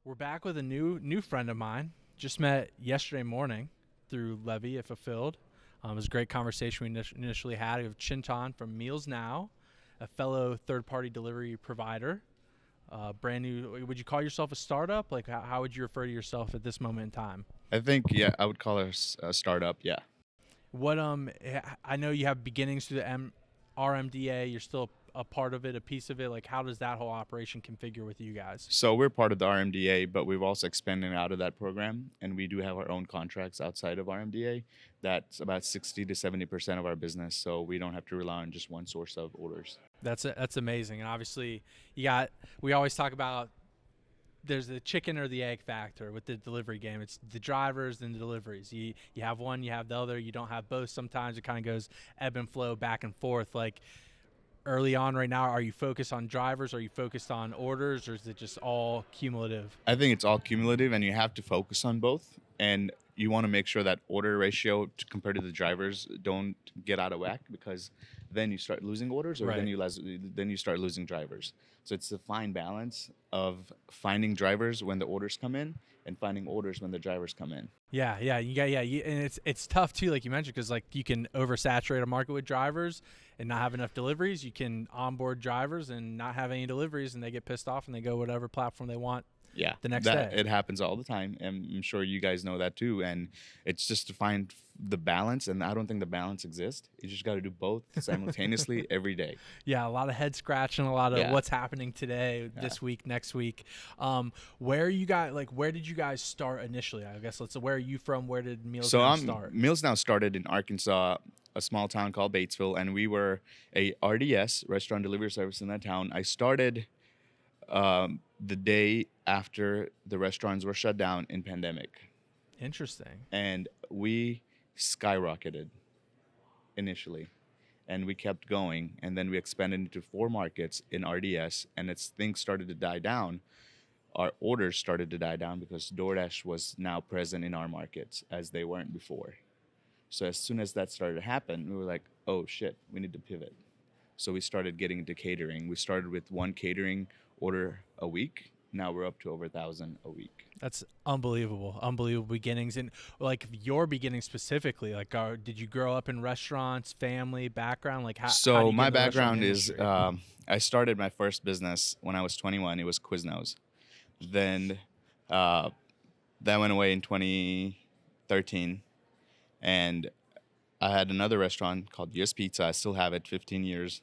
We're back with a new friend of mine. Just met yesterday morning through Levy at Fulfilled. It was a great conversation we initially had with Chintan from MealsNow, a fellow third-party delivery provider. Brand new. Would you call yourself a startup? Like, how would you refer to yourself at this moment in time? I think, yeah, I would call it a startup, yeah. What I know you have beginnings through the RMDA. You're still a part of it, a piece of it. Like, how does that whole operation configure with you guys? So we're part of the RMDA, but we've also expanded out of that program, and we do have our own contracts outside of RMDA. That's about 60 to 70% of our business, so we don't have to rely on just one source of orders. That's amazing. And obviously, we always talk about there's the chicken or the egg factor with the delivery game. It's the drivers and the deliveries. You have one, you have the other. You don't have both. Sometimes it kind of goes ebb and flow back and forth. Like, early on right now, are you focused on drivers? Are you focused on orders, or is it just all cumulative? I think it's all cumulative, and you have to focus on both. And you want to make sure that order ratio compared to the drivers don't get out of whack, because then you start losing orders, or Right. then you start losing drivers. So it's a fine balance of finding drivers when the orders come in and finding orders when the drivers come in. Yeah, and it's tough too, like you mentioned, because like you can oversaturate a market with drivers and not have enough deliveries. You can onboard drivers and not have any deliveries, and they get pissed off and they go whatever platform they want. Yeah, the next day. It happens all the time, and I'm sure you guys know that too. And it's just to find the balance, and I don't think the balance exists. You just got to do both simultaneously every day. Yeah, a lot of head scratching, a lot of what's happening today, this week, next week. Where did you guys start initially? I guess where are you from? Where did MealsNow start? MealsNow started in Arkansas, a small town called Batesville, and we were a RDS, restaurant delivery service, in that town. I started the day after the restaurants were shut down in pandemic. Interesting. And we skyrocketed initially, and we kept going, and then we expanded into 4 markets in RDS, and as things started to die down, our orders started to die down because DoorDash was now present in our markets as they weren't before. So as soon as that started to happen, we were like, oh shit, we need to pivot. So we started getting into catering. We started with 1 catering order a week. Now we're up to over 1,000 a week. That's unbelievable beginnings. And like your beginnings specifically, like did you grow up in restaurants, family, background? Like how So my background is, I started my first business when I was 21. It was Quiznos. Then that went away in 2013. And I had another restaurant called US Pizza. I still have it, 15 years.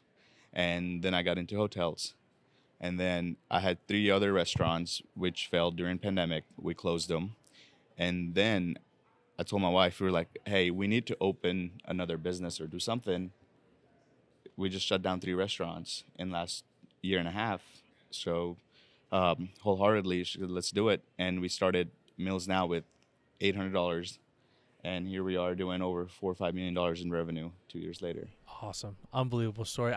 And then I got into hotels. And then I had 3 other restaurants which failed during pandemic. We closed them. And then I told my wife, we were like, hey, we need to open another business or do something. We just shut down 3 restaurants in last year and a half. So wholeheartedly, let's do it. And we started MealsNow with $800. And here we are doing over $4 or $5 million in revenue 2 years later. Awesome. Unbelievable story.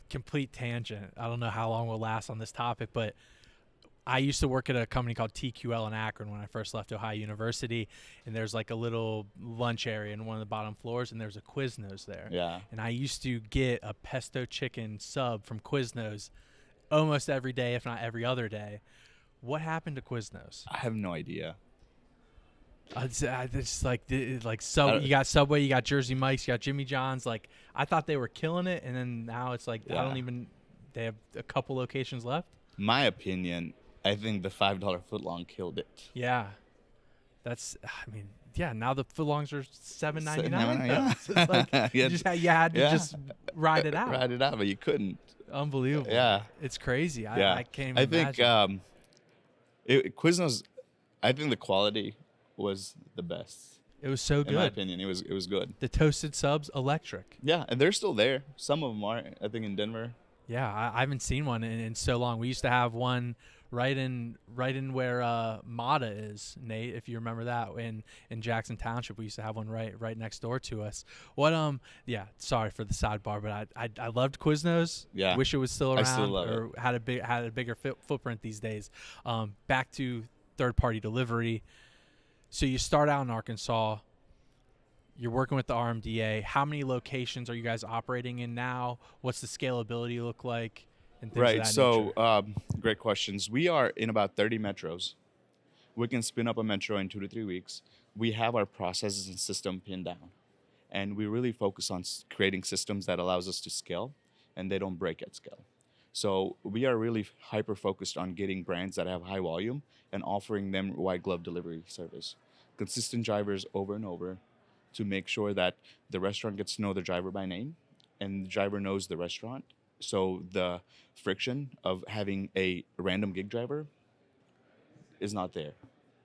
Complete tangent. I don't know how long we'll last on this topic, but I used to work at a company called TQL in Akron when I first left Ohio University, and there's like a little lunch area in one of the bottom floors, and there's a Quiznos there. Yeah. And I used to get a pesto chicken sub from Quiznos almost every day, if not every other day. What happened to Quiznos? I have no idea. It's like you got Subway, you got Jersey Mike's, you got Jimmy John's. Like, I thought they were killing it, and then now it's like they have a couple locations left. My opinion, I think the $5 footlong killed it. Yeah, now the footlongs are $7.99. Yeah. So it's like you had to just ride it out. Ride it out, but you couldn't. Unbelievable. Yeah, it's crazy. I can't even imagine. I think Quiznos, I think the quality was the best. It was so good. In my opinion, it was good. The toasted subs, electric. Yeah, and they're still there. Some of them are, I think, in Denver. Yeah, I haven't seen one in so long. We used to have one right in where Mata is, Nate, if you remember that, in Jackson Township. We used to have one right next door to us. Sorry for the sidebar, but I loved Quiznos. Yeah. Wish it was still around. I still love or had a bigger footprint these days. Back to third-party delivery. So you start out in Arkansas. You're working with the RMDA. How many locations are you guys operating in now? What's the scalability look like? And things of that nature? So great questions. We are in about 30 metros We can spin up a metro in 2 to 3 weeks. We have our processes and system pinned down, and we really focus on creating systems that allows us to scale, and they don't break at scale. So we are really hyper focused on getting brands that have high volume and offering them white glove delivery service, consistent drivers over and over, to make sure that the restaurant gets to know the driver by name, and the driver knows the restaurant. So the friction of having a random gig driver is not there.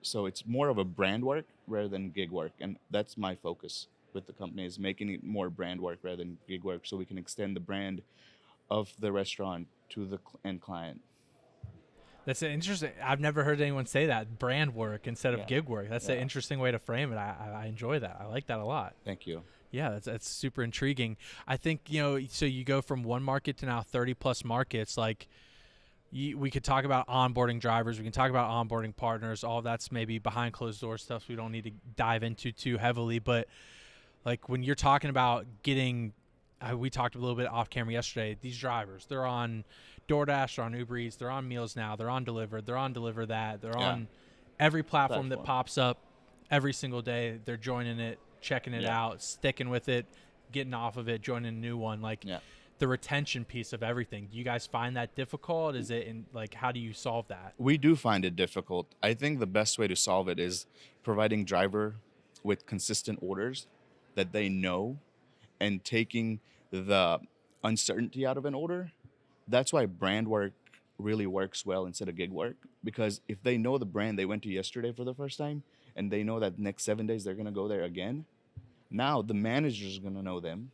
So it's more of a brand work rather than gig work, and that's my focus with the company, is making it more brand work rather than gig work, so we can extend the brand of the restaurant to the end client. That's interesting. I've never heard anyone say that, brand work instead of Yeah. gig work. That's an Yeah. interesting way to frame it. I enjoy that. I like that a lot. Thank you. Yeah, that's super intriguing. I think, so you go from one market to now 30 plus markets. Like, we could talk about onboarding drivers. We can talk about onboarding partners. All that's maybe behind closed door stuff we don't need to dive into too heavily. But like when you're talking about getting, we talked a little bit off camera yesterday. These drivers, they're on DoorDash, they're on Uber Eats, they're on MealsNow, they're on Delivered, they're on Deliver That, they're on every platform that pops up every single day. They're joining it, checking it out, sticking with it, getting off of it, joining a new one. Like the retention piece of everything. Do you guys find that difficult? Is it how do you solve that? We do find it difficult. I think the best way to solve it is providing driver with consistent orders that they know, and taking the uncertainty out of an order. That's why brand work really works well instead of gig work, because if they know the brand they went to yesterday for the first time, and they know that next 7 days they're going to go there again, now the manager's going to know them.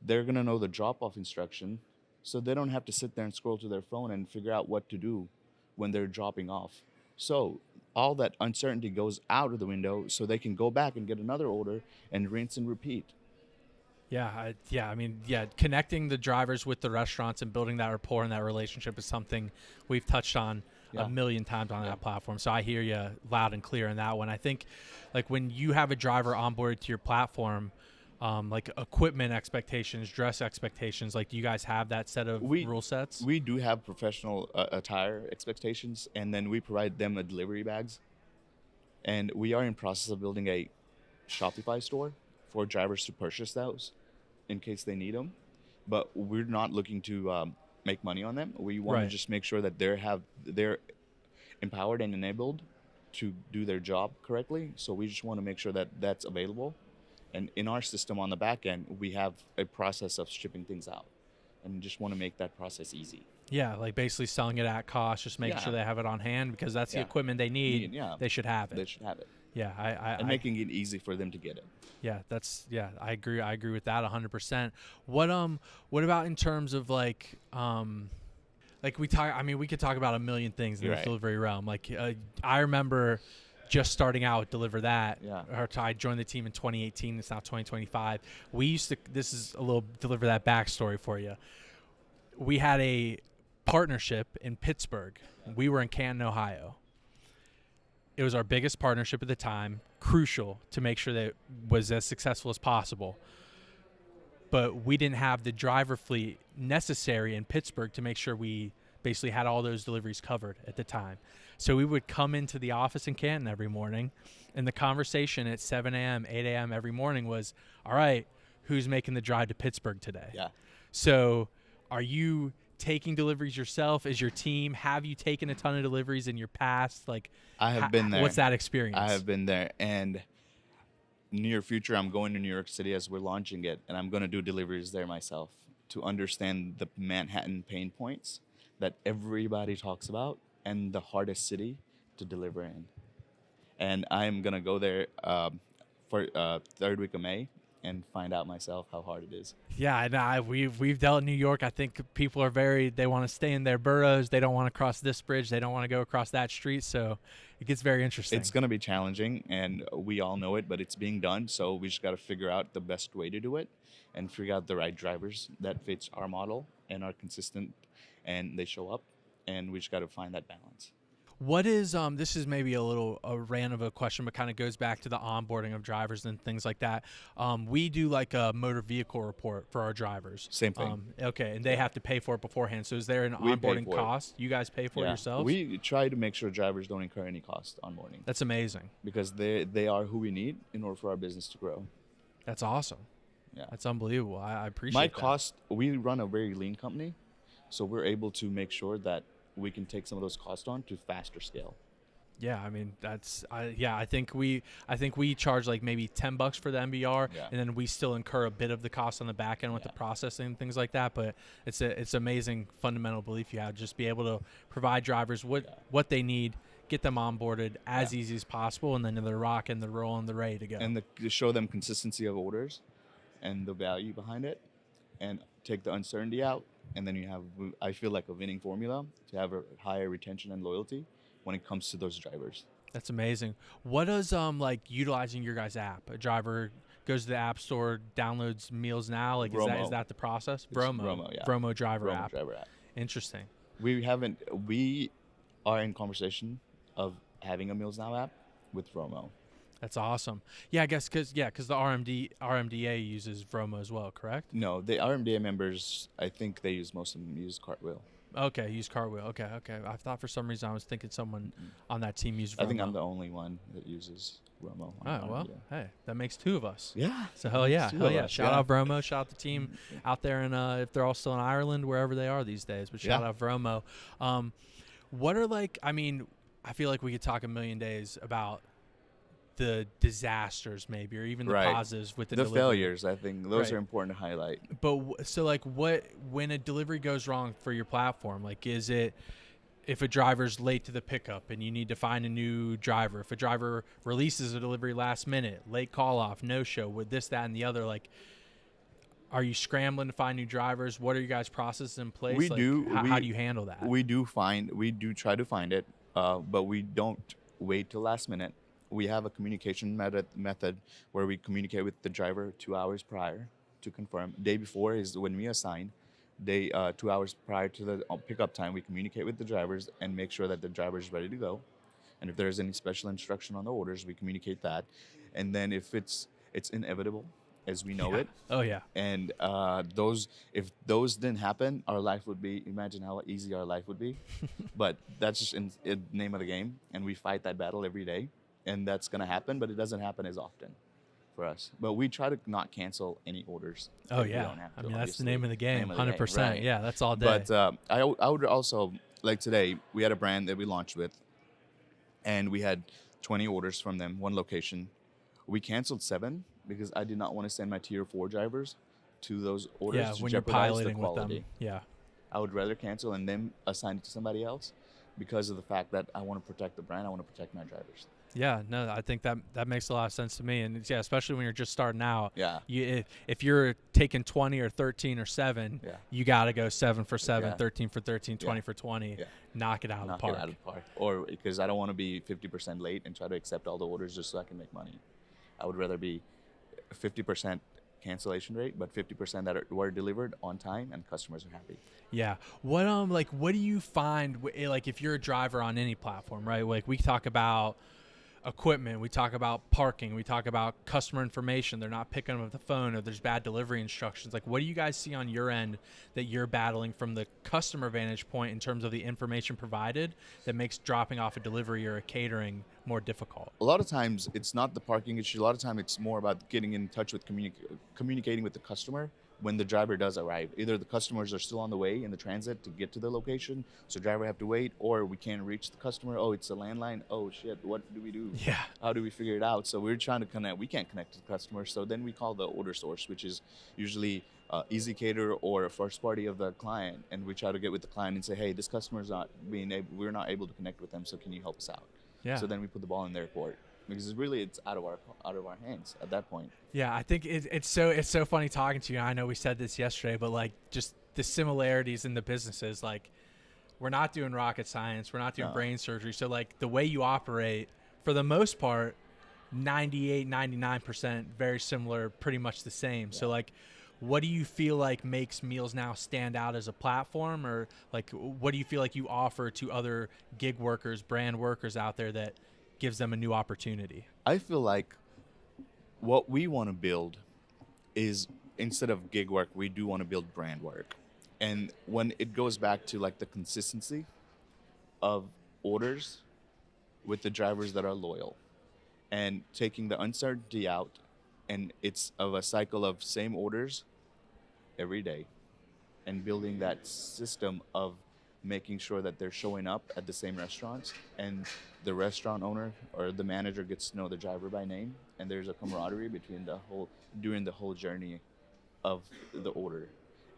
They're going to know the drop-off instruction, so they don't have to sit there and scroll to their phone and figure out what to do when they're dropping off. So all that uncertainty goes out of the window, so they can go back and get another order and rinse and repeat. Connecting the drivers with the restaurants and building that rapport and that relationship is something we've touched on a million times on that platform. So I hear you loud and clear in that one. I think like when you have a driver onboarded to your platform, like equipment expectations, dress expectations, like do you guys have that set of rule sets? We do have professional attire expectations, and then we provide them a delivery bags. And we are in process of building a Shopify store for drivers to purchase those in case they need them. But we're not looking to make money on them. We want to just make sure that they're empowered and enabled to do their job correctly. So we just want to make sure that that's available. And in our system on the back end, we have a process of shipping things out, and just want to make that process easy. Yeah, like basically selling it at cost, just making sure they have it on hand, because that's the equipment they need. They should have it. They should have it. Yeah, and making it easy for them to get it. Yeah, I agree. I agree with that 100%. What about in terms of like we talk? I mean, we could talk about a million things in the delivery realm. Like I remember just starting out with Deliver That. I joined the team in 2018. It's now 2025. We used to. This is a little Deliver That backstory for you. We had a partnership in Pittsburgh. We were in Canton, Ohio. It was our biggest partnership at the time, crucial to make sure that it was as successful as possible. But we didn't have the driver fleet necessary in Pittsburgh to make sure we basically had all those deliveries covered at the time. So we would come into the office in Canton every morning, and the conversation at 7 a.m., 8 a.m. every morning was, all right, who's making the drive to Pittsburgh today? Yeah. So are you taking deliveries yourself? Is your team? Have you taken a ton of deliveries in your past? Like, I have been there. What's that experience? I have been there, and near future, I'm going to New York City as we're launching it, and I'm going to do deliveries there myself to understand the Manhattan pain points that everybody talks about and the hardest city to deliver in. And I'm going to go there for third week of May and find out myself how hard it is. Yeah, and we've dealt in New York. I think people are they want to stay in their boroughs. They don't want to cross this bridge. They don't want to go across that street. So it gets very interesting. It's going to be challenging, and we all know it, but it's being done. So we just got to figure out the best way to do it and figure out the right drivers that fits our model and are consistent, and they show up, and we just got to find that balance. What is this is maybe a rant of a question, but kind of goes back to the onboarding of drivers and things like that. We do like a motor vehicle report for our drivers. Same thing. Okay, and they have to pay for it beforehand. So is there an We pay onboarding for it. cost? You guys pay for it yourselves? We try to make sure drivers don't incur any cost on morning That's amazing. because they are who we need in order for our business to grow. That's awesome. Yeah. That's unbelievable. I appreciate My that. cost, we run a very lean company, so we're able to make sure that we can take some of those costs on to faster scale. Yeah, I mean I think we charge like maybe $10 for the MBR, Yeah. and then we still incur a bit of the cost on the back end with the processing and things like that. But it's amazing fundamental belief you have, just be able to provide drivers what they need, get them onboarded as easy as possible, and then they're rocking, they're rolling, they're ready to go. And to show them consistency of orders and the value behind it, and take the uncertainty out, and then you have, I feel like, a winning formula to have a higher retention and loyalty when it comes to those drivers. That's amazing. What does like utilizing your guys' app? A driver goes to the app store, downloads MealsNow. Like is that the process? Bromo, yeah. Bromo driver Bromo app. driver app. Interesting. We are in conversation of having a MealsNow app with Vromo. That's awesome. Yeah, I guess because the RMDA uses Vromo as well, correct? No, the RMDA members, I think most of them use Cartwheel. Okay, use Cartwheel. Okay. I thought for some reason I was thinking someone on that team used Vromo. I think I'm the only one that uses Vromo. Oh, well, hey, that makes two of us. Yeah. So hell yeah. Shout out Vromo. Shout out the team out there, and if they're all still in Ireland, wherever they are these days. But shout out Vromo. What are I feel like we could talk a million days about the disasters maybe, or even the positives with the delivery. Failures. I think those are important to highlight. But so like when a delivery goes wrong for your platform, like is it if a driver's late to the pickup and you need to find a new driver, if a driver releases a delivery last minute, late call off, no show, with this, that, and the other, like are you scrambling to find new drivers? What are your guys' processes in place? How do you handle that? We do try to find it, but we don't wait till last minute. We have a communication method where we communicate with the driver 2 hours prior to confirm. Day before is when we assign. 2 hours prior to the pickup time, we communicate with the drivers and make sure that the driver is ready to go. And if there's any special instruction on the orders, we communicate that. And then if it's inevitable, as we know it. Oh yeah. And if those didn't happen, our life would be, imagine how easy our life would be. But that's just in the name of the game, and we fight that battle every day. And that's going to happen, but it doesn't happen as often for us. But we try to not cancel any orders. Oh, yeah. I mean, that's the name of the game, 100%. Right. Yeah, that's all day. But I would also, like today, we had a brand that we launched with, and we had 20 orders from them, one location. We canceled 7 because I did not want to send my tier 4 drivers to those orders to when you're jeopardize piloting the quality. with them. Yeah. I would rather cancel and then assign it to somebody else because of the fact that I want to protect the brand. I want to protect my drivers. Yeah, no, I think that makes a lot of sense to me, and especially when you're just starting out. Yeah. If you're taking 20 or 13 or 7, you got to go 7 for 7, 13 for 13, 20 for 20. Yeah. Knock it out of the park. Or because I don't want to be 50% late and try to accept all the orders just so I can make money. I would rather be 50% cancellation rate, but 50% that were delivered on time and customers are happy. Yeah. What do you find like if you're a driver on any platform, right? Like we talk about equipment, we talk about parking, we talk about customer information, they're not picking up the phone, or there's bad delivery instructions. Like what do you guys see on your end that you're battling from the customer vantage point in terms of the information provided that makes dropping off a delivery or a catering more difficult? A lot of times it's not the parking issue. A lot of time it's more about getting in touch with communicating with the customer when the driver does arrive. Either the customers are still on the way in the transit to get to the location, so driver have to wait, or we can't reach the customer. Oh, it's a landline. Oh shit, what do we do? Yeah. How do we figure it out? So we're trying to connect. We can't connect to the customer, so then we call the order source, which is usually Easy Cater or a first party of the client, and we try to get with the client and say, hey, this customer's not we're not able to connect with them, so can you help us out? Yeah. So then we put the ball in their court. Because it's out of our hands at that point. Yeah, I think it's so funny talking to you. I know we said this yesterday, but like just the similarities in the businesses. Like we're not doing rocket science, we're not doing brain surgery. So like the way you operate, for the most part, 98, 99% very similar, pretty much the same. Yeah. So like, what do you feel like makes Meals Now stand out as a platform, or like what do you feel like you offer to other gig workers, brand workers out there that gives them a new opportunity? I feel like what we want to build is, instead of gig work, we do want to build brand work. And when it goes back to like the consistency of orders with the drivers that are loyal, and taking the uncertainty out, and it's of a cycle of same orders every day, and building that system of making sure that they're showing up at the same restaurants, and the restaurant owner or the manager gets to know the driver by name, and there's a camaraderie between the whole during the whole journey of the order.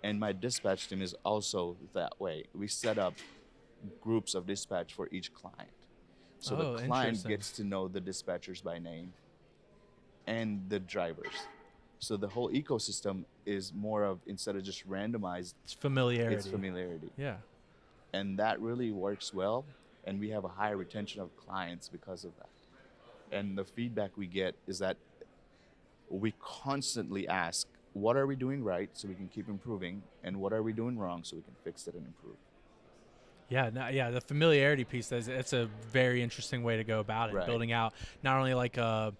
And my dispatch team is also that way. We set up groups of dispatch for each client, so the client gets to know the dispatchers by name and the drivers. So the whole ecosystem is more of, instead of just randomized, It's familiarity. it's familiarity. Yeah. And that really works well. And we have a higher retention of clients because of that. And the feedback we get is that we constantly ask, what are we doing right so we can keep improving? And what are we doing wrong so we can fix it and improve? Yeah, no, yeah, the familiarity piece, it's a very interesting way to go about it. Right. Building out not only like a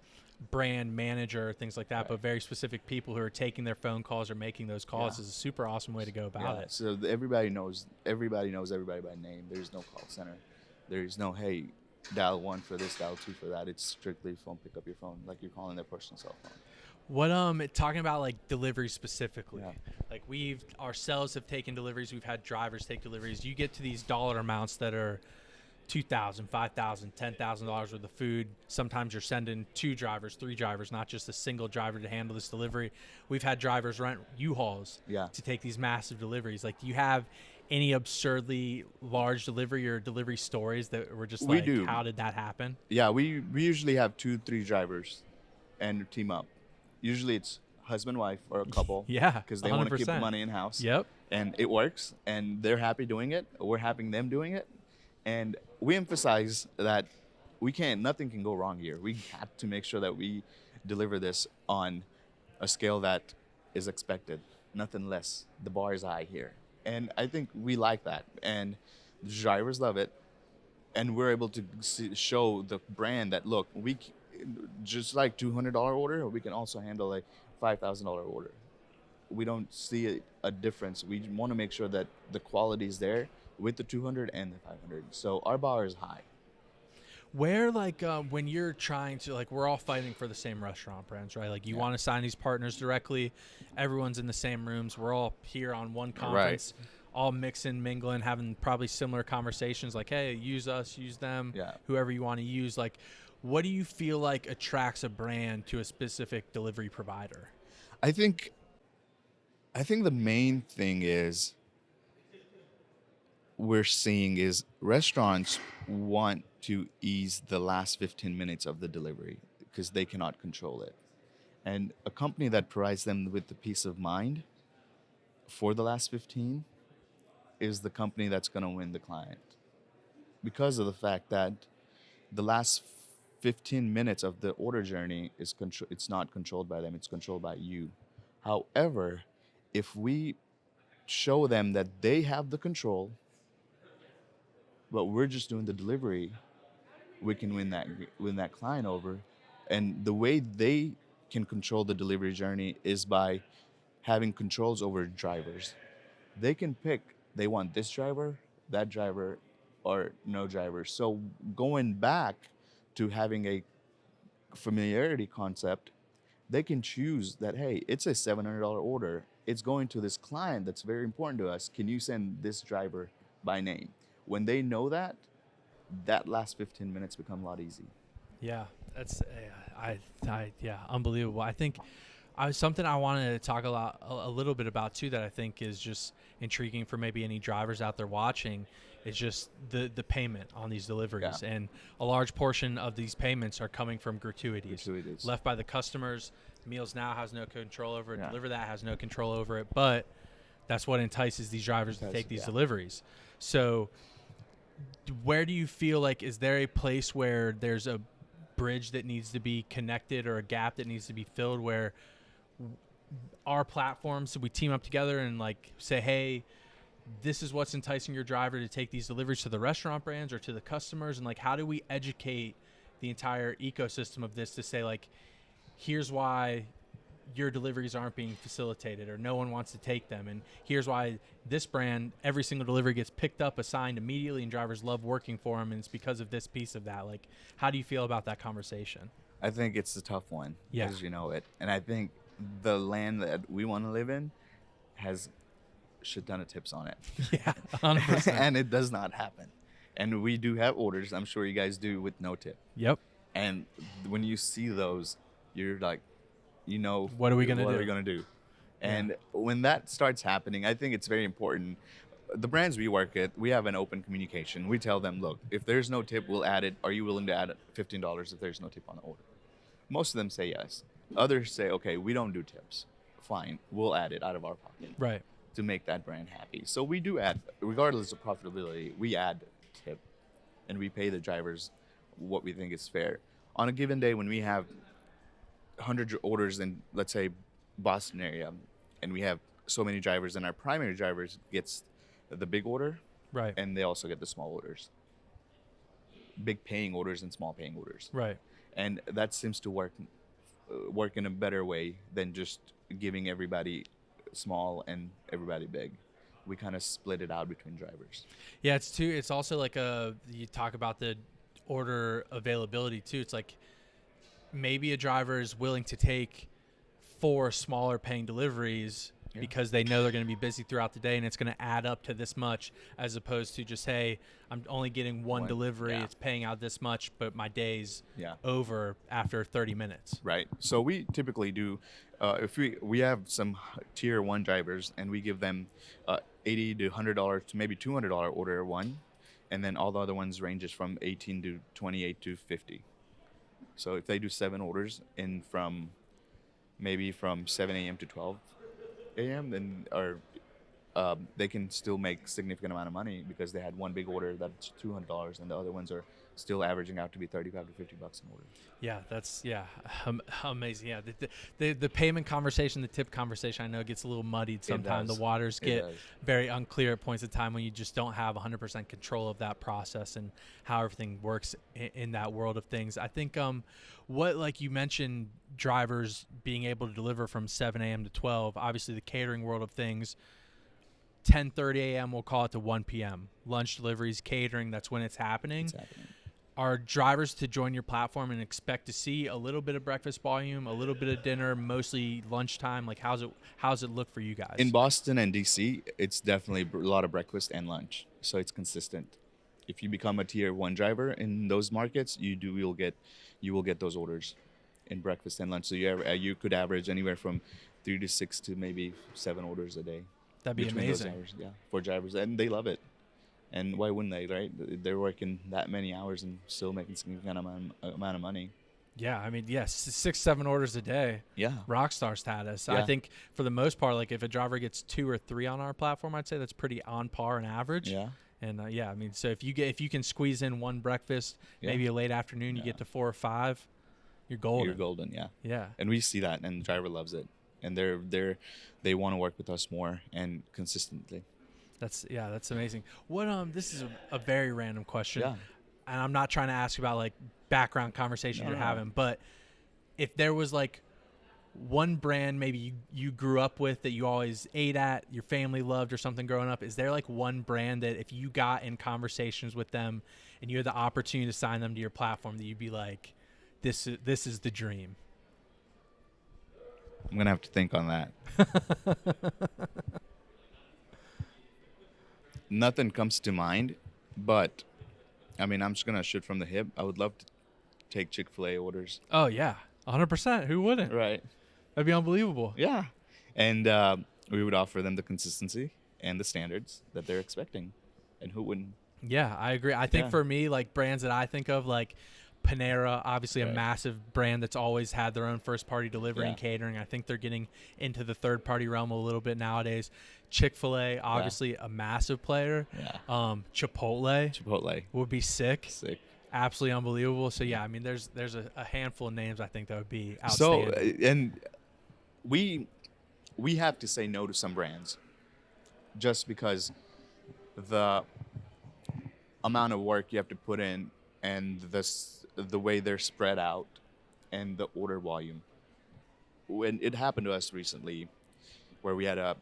brand manager, things like that, Right. but very specific people who are taking their phone calls or making those calls is a super awesome way to go about it. So everybody knows everybody by name. There's no call center. There's no, hey, dial 1 for this, dial 2 for that. It's strictly phone, pick up your phone, like you're calling their personal cell phone. What talking about like deliveries specifically, Yeah. like we've ourselves have taken deliveries, we've had drivers take deliveries. You get to these dollar amounts that are $2,000, $5,000, $10,000 worth of food. Sometimes you're sending 2 drivers, 3 drivers, not just a single driver to handle this delivery. We've had drivers rent U-Hauls to take these massive deliveries. Like, do you have any absurdly large delivery or delivery stories that were just We like, do. how did that happen? Yeah, we usually have 2-3 drivers and team up. Usually it's husband, wife, or a couple. Yeah, Because they want to keep the 100%. money in house. Yep. And it works, and they're happy doing it. We're happy them doing it. And we emphasize that nothing can go wrong here. We have to make sure that we deliver this on a scale that is expected, nothing less. The bar is high here. And I think we like that. And the drivers love it. And we're able to show the brand that, look, just like $200 order, we can also handle a $5,000 order. We don't see a difference. We want to make sure that the quality is there with the 200 and the 500. So our bar is high. Where, like, when you're trying to, like, we're all fighting for the same restaurant brands, right? Like, you want to sign these partners directly. Everyone's in the same rooms. We're all here on one conference, all mixing, mingling, having probably similar conversations like, hey, use us, use them, whoever you want to use. Like, what do you feel like attracts a brand to a specific delivery provider? I think the main thing we're seeing is restaurants want to ease the last 15 minutes of the delivery because they cannot control it. And a company that provides them with the peace of mind for the last 15 is the company that's going to win the client, because of the fact that the last 15 minutes of the order journey it's not controlled by them, it's controlled by you. However, if we show them that they have the control, but we're just doing the delivery, we can win that client over. And the way they can control the delivery journey is by having controls over drivers. They can pick, they want this driver, that driver, or no driver. So going back to having a familiarity concept, they can choose that, hey, it's a $700 order. It's going to this client that's very important to us. Can you send this driver by name? When they know that last 15 minutes become a lot easy. Yeah, that's unbelievable. I think something I wanted to talk a little bit about too that I think is just intriguing for maybe any drivers out there watching is just the payment on these deliveries. Yeah. And a large portion of these payments are coming from gratuities. Left by the customers. MealsNow has no control over it. Yeah. Deliver That has no control over it. But that's what entices these drivers to take these deliveries. So where do you feel like, is there a place where there's a bridge that needs to be connected or a gap that needs to be filled where our platform, so we team up together and like say, hey, this is what's enticing your driver to take these deliveries to the restaurant brands or to the customers, and like how do we educate the entire ecosystem of this to say like, here's why your deliveries aren't being facilitated or no one wants to take them, and here's why this brand, every single delivery gets picked up, assigned immediately, and drivers love working for them, and it's because of this piece of that. Like, how do you feel about that conversation? I think it's a tough one, Yeah. as you know it, and I think the land that we want to live in has shit ton of tips on it. Yeah, 100%. And it does not happen. And we do have orders, I'm sure you guys do, with no tip. Yep. And when you see those, you're like, you know, What are we gonna what do? are we gonna do? And when that starts happening, I think it's very important. The brands we work at, we have an open communication. We tell them, look, if there's no tip, we'll add it. Are you willing to add $15 if there's no tip on the order? Most of them say yes. Others say, okay, we don't do tips. Fine, we'll add it out of our pocket Right. to make that brand happy. So we do add, regardless of profitability, we add tip, and we pay the drivers what we think is fair. On a given day, when we have 100 orders in, let's say, Boston area, and we have so many drivers, and our primary drivers gets the big order, Right. and they also get the small orders. Big paying orders and small paying orders. Right. And that seems to work in a better way than just giving everybody small and everybody big. We kind of split it out between drivers. Yeah, it's also like you talk about the order availability too. It's like maybe a driver is willing to take 4 smaller paying deliveries because they know they're going to be busy throughout the day, and it's going to add up to this much, as opposed to just, hey, I'm only getting one delivery, it's paying out this much, but my day's over after 30 minutes. Right. So we typically do, if we have some tier 1 drivers, and we give them $80 to $100 to maybe $200 order one, and then all the other ones ranges from 18 to 28 to 50. So if they do 7 orders in from 7 a.m. to 12 a.m., then they can still make significant amount of money because they had one big order that's $200, and the other ones are still averaging out to be $35 to $50 an order. Yeah, that's amazing. Yeah, the payment conversation, the tip conversation, I know gets a little muddied sometimes. The waters get very unclear at points of time when you just don't have 100% control of that process and how everything works in that world of things. I think what, like you mentioned, drivers being able to deliver from 7 a.m. to 12, obviously the catering world of things, 10:30 a.m. we'll call it to 1 p.m. Lunch deliveries, catering, that's when it's happening. Are drivers to join your platform and expect to see a little bit of breakfast volume, a little bit of dinner, mostly lunchtime? Like, how's it look for you guys? In Boston and DC, it's definitely a lot of breakfast and lunch, so it's consistent. If you become a tier 1 driver in those markets, you will get those orders in breakfast and lunch. So you could average anywhere from 3 to 6 to maybe 7 orders a day. That'd be amazing. For drivers, and they love it. And why wouldn't they, right? They're working that many hours and still making significant amount of money. Yeah, I mean, yes, 6, 7 orders a day. Yeah. Rockstar status. Yeah. I think for the most part, like if a driver gets 2 or 3 on our platform, I'd say that's pretty on par and average. Yeah. And I mean, so if you can squeeze in one breakfast, maybe a late afternoon, you get to 4 or 5, you're golden. You're golden, yeah. Yeah. And we see that, and the driver loves it, and they want to work with us more and consistently. That's amazing. What this is a very random question. Yeah. And I'm not trying to ask about like background conversation you're having, but if there was like one brand maybe you grew up with that you always ate at, your family loved or something growing up, is there like one brand that if you got in conversations with them and you had the opportunity to sign them to your platform that you'd be like, this is the dream? I'm going to have to think on that. Nothing comes to mind, but I mean, I'm just going to shoot from the hip. I would love to take Chick-fil-A orders. Oh, yeah. 100%. Who wouldn't? Right. That'd be unbelievable. Yeah. And we would offer them the consistency and the standards that they're expecting. And who wouldn't? Yeah, I agree. I think for me, like brands that I think of, like Panera, obviously a massive brand that's always had their own first-party delivery and catering. I think they're getting into the third-party realm a little bit nowadays. Chick-fil-A, obviously a massive player. Yeah. Chipotle would be sick. Absolutely unbelievable. So, yeah, I mean, there's a handful of names I think that would be outstanding. So, and we we have to say no to some brands just because the amount of work you have to put in and the way they're spread out and the order volume. When it happened to us recently, where we had a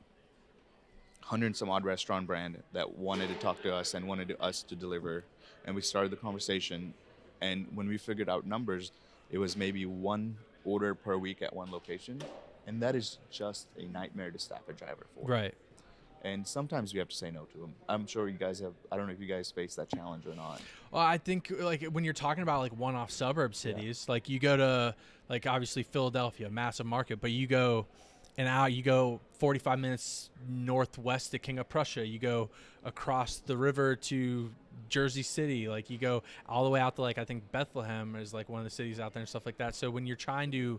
hundred and some odd restaurant brand that wanted to talk to us and wanted us to deliver, and we started the conversation, and when we figured out numbers, it was maybe one order per week at one location, and that is just a nightmare to staff a driver for. Right. And sometimes we have to say no to them. I'm sure you guys have. I don't know if you guys face that challenge or not. Well, I think like when you're talking about like one-off suburb cities, like you go to like obviously Philadelphia, massive market, but you go you go 45 minutes northwest to King of Prussia, you go across the river to Jersey City, like you go all the way out to like I think Bethlehem is like one of the cities out there and stuff like that. So when you're trying to,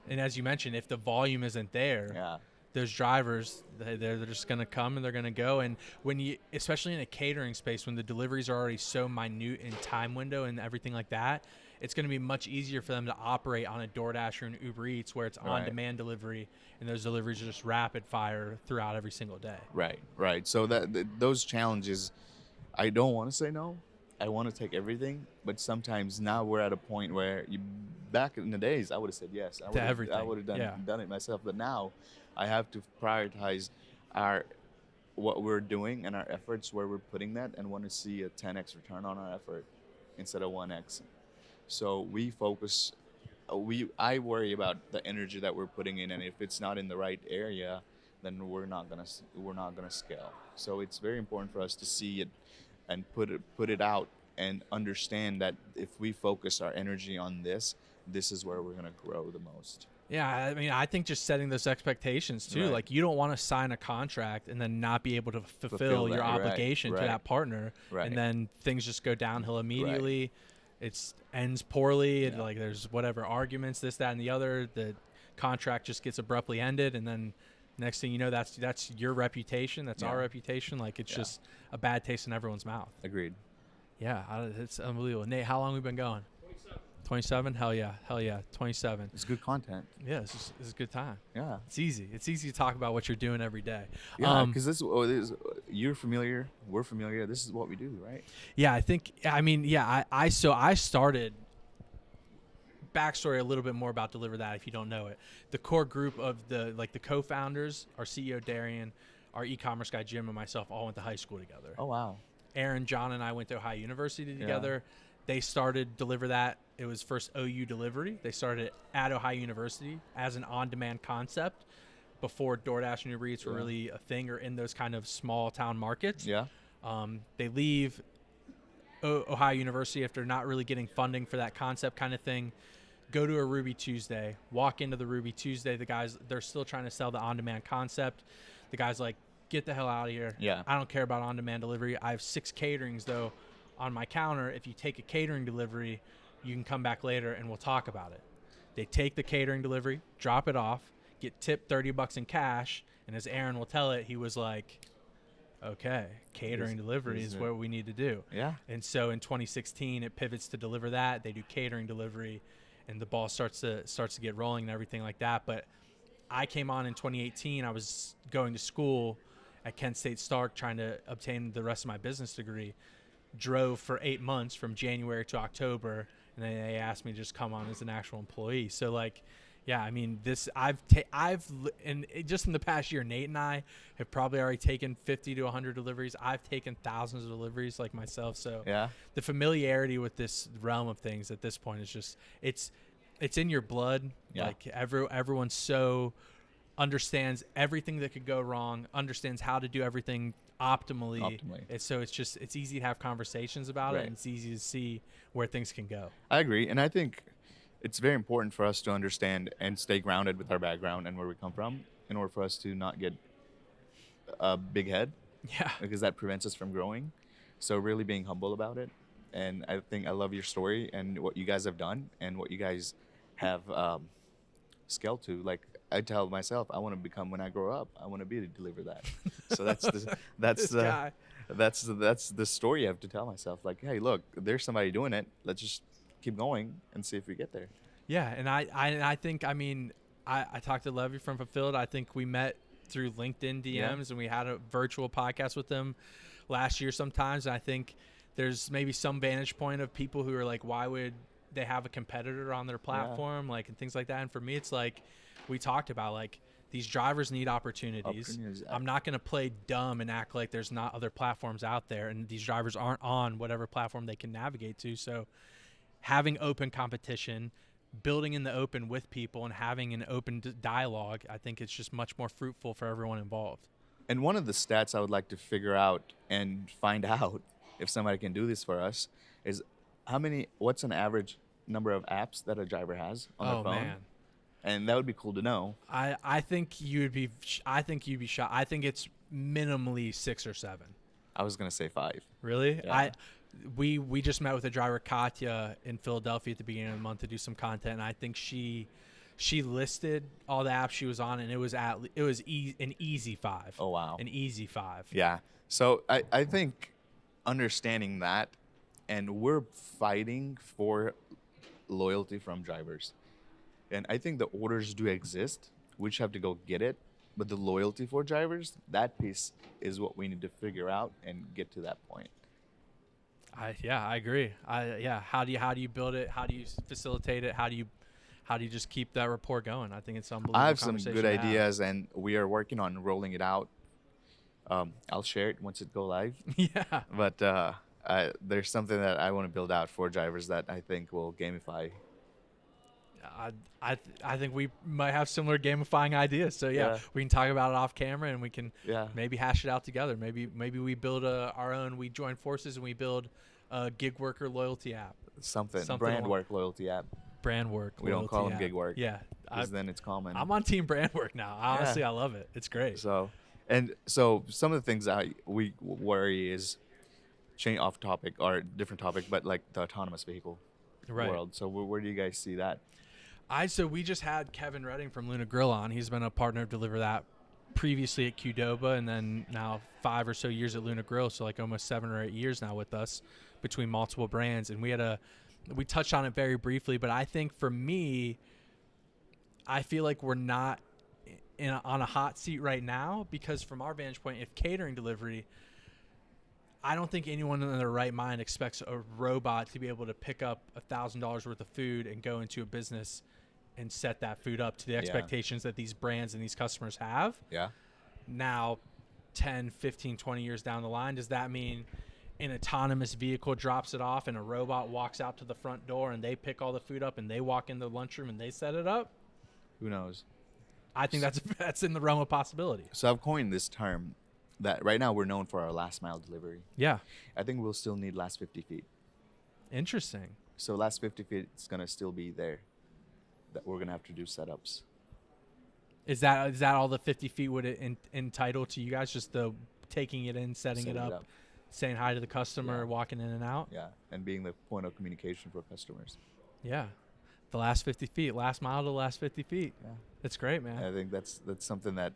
and as you mentioned, if the volume isn't there, those drivers, they're just going to come and they're going to go. And when you, especially in a catering space, when the deliveries are already so minute in time window and everything like that, it's going to be much easier for them to operate on a DoorDash or an Uber Eats where it's on-demand delivery, and those deliveries are just rapid fire throughout every single day. Right. So those challenges, I don't want to say no. I want to take everything, but sometimes now we're at a point where back in the days, I would have said yes. To everything. I would have done it myself, but now I have to prioritize what we're doing and our efforts, where we're putting that, and want to see a 10x return on our effort instead of 1x. So we focus. I worry about the energy that we're putting in, and if it's not in the right area, then we're not gonna scale. So it's very important for us to see it and put it out and understand that if we focus our energy on this is where we're gonna grow the most. Yeah, I mean, I think just setting those expectations too. Right. Like, you don't want to sign a contract and then not be able to fulfill your obligation to that partner, and then things just go downhill immediately. It ends poorly, and like there's whatever arguments, this, that, and the other. The contract just gets abruptly ended, and then next thing you know, that's your reputation, that's our reputation. Like, it's just a bad taste in everyone's mouth. Agreed. Yeah, it's unbelievable. Nate, how long have we been going? 27? Hell yeah. 27. It's good content. Yeah, this is a good time. Yeah. It's easy to talk about what you're doing every day. Yeah, because you're familiar, we're familiar. This is what we do, right? Yeah, I started, backstory a little bit more about Deliver That if you don't know it. The core group of the co-founders, our CEO Darian, our e-commerce guy Jim, and myself all went to high school together. Oh, wow. Aaron, John, and I went to Ohio University together. They started Deliver That. It was first OU Delivery. They started at Ohio University as an on-demand concept before DoorDash and Uber Eats were really a thing, or in those kind of small town markets. Yeah. They leave Ohio University after not really getting funding for that concept kind of thing. Go to a Ruby Tuesday. Walk into the Ruby Tuesday. The guys, they're still trying to sell the on-demand concept. The guy's like, get the hell out of here. Yeah. I don't care about on-demand delivery. I have 6 caterings, though, on my counter. If you take a catering delivery, you can come back later and we'll talk about it. They take the catering delivery, drop it off, get tipped $30 in cash, and as Aaron will tell it, he was like, okay, catering delivery is what we need to do. Yeah. And so in 2016, it pivots to Deliver That. They do catering delivery, and the ball starts to get rolling and everything like that. But I came on in 2018. I was going to school at Kent State Stark trying to obtain the rest of my business degree. Drove for 8 months from January to October, and then they asked me to just come on as an actual employee. So like, yeah, I mean, just in the past year, Nate and I have probably already taken 50 to 100 deliveries. I've taken thousands of deliveries like myself. So the familiarity with this realm of things at this point is just, it's in your blood. Yeah. Like everyone so understands everything that could go wrong, understands how to do everything optimally. It's easy to have conversations about it, and it's easy to see where things can go. I agree, and I think it's very important for us to understand and stay grounded with our background and where we come from in order for us to not get a big head. Yeah. Because that prevents us from growing. So really being humble about it. And I think I love your story and what you guys have done and what you guys have scaled to. Like I tell myself, I want to become, when I grow up, I want to be to Deliver That. So that's the story I have to tell myself. Like, hey, look, there's somebody doing it. Let's just keep going and see if we get there. Yeah, and I think, I mean, I talked to Levy from Fulfilled. I think we met through LinkedIn DMs, and we had a virtual podcast with them last year sometimes. And I think there's maybe some vantage point of people who are like, why would they have a competitor on their platform, like, and things like that. And for me, it's like we talked about, like, these drivers need opportunities. I'm not going to play dumb and act like there's not other platforms out there, and these drivers aren't on whatever platform they can navigate to. So having open competition, building in the open with people, and having an open dialogue, I think it's just much more fruitful for everyone involved. And one of the stats I would like to figure out and find out if somebody can do this for us is what's an average number of apps that a driver has on their phone? Man. And that would be cool to know. I think you'd be shocked. I think it's minimally 6 or 7. I was gonna say 5. Really? Yeah. We just met with a driver, Katya, in Philadelphia at the beginning of the month to do some content, and I think she listed all the apps she was on, and it was an easy 5. Oh wow. An easy 5. Yeah. So I think understanding that, and we're fighting for loyalty from drivers. And I think the orders do exist. We just have to go get it. But the loyalty for drivers, that piece is what we need to figure out and get to that point. I agree. How do you build it? How do you facilitate it? How do you just keep that rapport going? I think it's unbelievable. I have some good ideas, and we are working on rolling it out. I'll share it once it go live. Yeah. But there's something that I want to build out for drivers that I think will gamify. I think we might have similar gamifying ideas. So yeah, we can talk about it off camera, and we can maybe hash it out together. Maybe we build our own. We join forces and we build a gig worker loyalty app. Something brand work loyalty app. Brand work. We don't call them gig work. Yeah, because then it's common. I'm on team brand work now. Honestly, I love it. It's great. So some of the things that we worry is off topic or different topic, but like the autonomous vehicle world. So where do you guys see that? So we just had Kevin Redding from Luna Grill on. He's been a partner of Deliver That previously at Qdoba, and then now 5 or so years at Luna Grill. So like almost 7 or 8 years now with us between multiple brands. And we touched on it very briefly, but I think for me, I feel like we're not on a hot seat right now, because from our vantage point, if catering delivery, I don't think anyone in their right mind expects a robot to be able to pick up $1,000 worth of food and go into a business and set that food up to the expectations that these brands and these customers have. Yeah. Now, 10, 15, 20 years down the line, does that mean an autonomous vehicle drops it off and a robot walks out to the front door and they pick all the food up and they walk in the lunchroom and they set it up? Who knows? I think that's in the realm of possibility. So I've coined this term that right now we're known for our last mile delivery. Yeah. I think we'll still need last 50 feet. Interesting. So last 50 feet is going to still be there, that we're going to have to do setups. Is that all the 50 feet would entitle to you guys? Just the taking it in, setting it up, saying hi to the customer, walking in and out? Yeah, and being the point of communication for customers. Yeah. The last 50 feet, last mile to the last 50 feet. Yeah. It's great, man. I think that's something that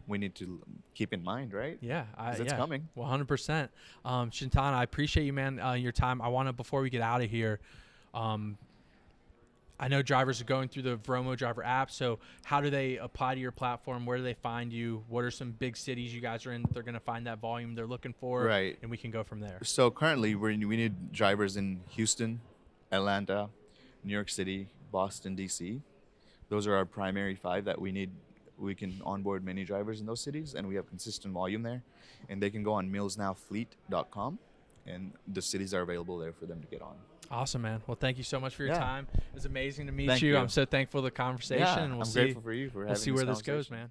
we need to keep in mind, right? Yeah. It's coming. 100%. Chintan, I appreciate you, man, your time. I want to, before we get out of here, I know drivers are going through the Vromo driver app. So how do they apply to your platform? Where do they find you? What are some big cities you guys are in that they're going to find that volume they're looking for? Right. And we can go from there. So currently we need drivers in Houston, Atlanta, New York City, Boston, DC. Those are our primary 5 that we need. We can onboard many drivers in those cities, and we have consistent volume there. And they can go on MealsNowFleet.com, and the cities are available there for them to get on. Awesome, man. Well, thank you so much for your time. It was amazing to meet Thank you. I'm so thankful for the conversation. Yeah, and I'm grateful for you for having this conversation. We'll see where this goes, man.